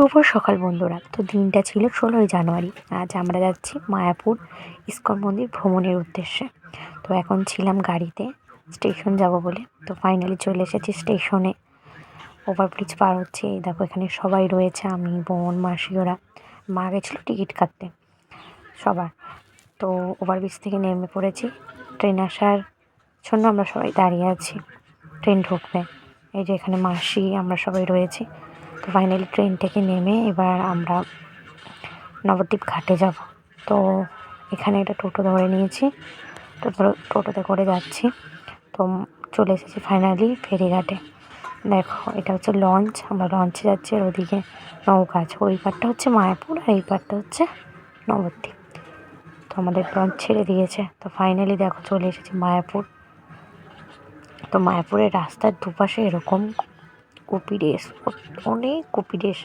শুভ সকাল বন্ধুরা। তো দিনটা ছিল 16ই জানুয়ারি। আজ আমরা যাচ্ছি মায়াপুর ইস্কন মন্দির ভ্রমণের উদ্দেশ্যে। তো এখন ছিলাম গাড়িতে, স্টেশন যাব বলে। তো ফাইনালি চলে এসেছি স্টেশনে। ওভারব্রিজ পার হচ্ছে, এই দেখো এখানে সবাই রয়েছে, আমি, বোন, মাসি, ওরা। মা গেছিলো টিকিট কাটতে সবার। তো ওভারব্রিজ থেকে নেমে পড়েছি। ট্রেন আসার জন্য আমরা সবাই দাঁড়িয়ে আছি, ট্রেন ঢুকবে। এই যে এখানে মাসি, আমরা সবাই রয়েছি। তো ফাইনালি ট্রেন থেকে নেমে এবার আমরা নবদ্বীপ ঘাটে যাব। তো এখানে একটা টোটো ধরে নিয়েছি, টোটোতে করে যাচ্ছি। তো চলে এসেছি ফাইনালি ফেরিঘাটে। দেখো এটা হচ্ছে লঞ্চ, আমরা লঞ্চে যাচ্ছি। আর ওদিকে নৌকা আছে, ওই পারটা হচ্ছে মায়াপুর আর এই পারটা হচ্ছে নবদ্বীপ। তো আমাদের লঞ্চ ছেড়ে দিয়েছে। তো ফাইনালি দেখো চলে এসেছি মায়াপুর। তো মায়াপুরের রাস্তার দুপাশে এরকম কপিডেস, অনেক কপিডেস,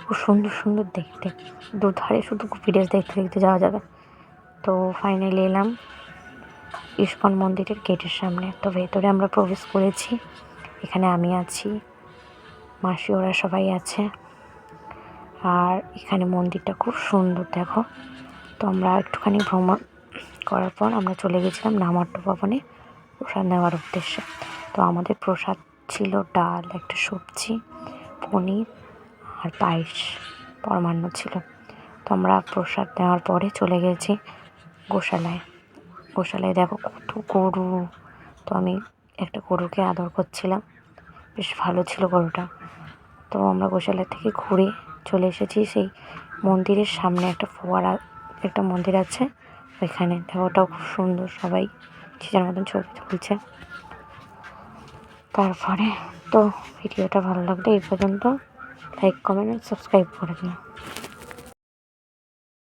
খুব সুন্দর সুন্দর দেখতে। দুধারে শুধু কপিডেস দেখতে দেখতে যাওয়া যাবে। তো ফাইনালি এলাম ইস্কন মন্দিরের গেটের সামনে। তো ভেতরে আমরা প্রবেশ করেছি। এখানে আমি আছি, মাসি, ওরা সবাই আছে। আর এখানে মন্দিরটা খুব সুন্দর দেখো। তো আমরা একটুখানি ভ্রমণ করার পর আমরা চলে গেছিলাম নামাট্য ভবনে প্রসাদ নেওয়ার উদ্দেশ্যে। তো আমাদের প্রসাদ ছিল ডাল, একটা সবজি, পনির আর পায়েস, পরমান্ন ছিল। তো আমরা প্রসাদ নেওয়ার পরে চলে গেছি গোশালায়। গোশালায় দেখো কত গরু। তো আমি একটা গরুকে আদর করছিলাম, বেশ ভালো ছিল গরুটা। তো আমরা গোশালা থেকে ঘুরে চলে এসেছি সেই মন্দিরের সামনে। একটা ফোয়ারা, একটা মন্দির আছে ওইখানে, দেখো ওটাও খুব সুন্দর। সবাই যে যার মতন ছবি তুলছে। তারপরে তো ভিডিওটা ভালো লাগলে এই পর্যন্ত লাইক, কমেন্ট আর সাবস্ক্রাইব করে দিও।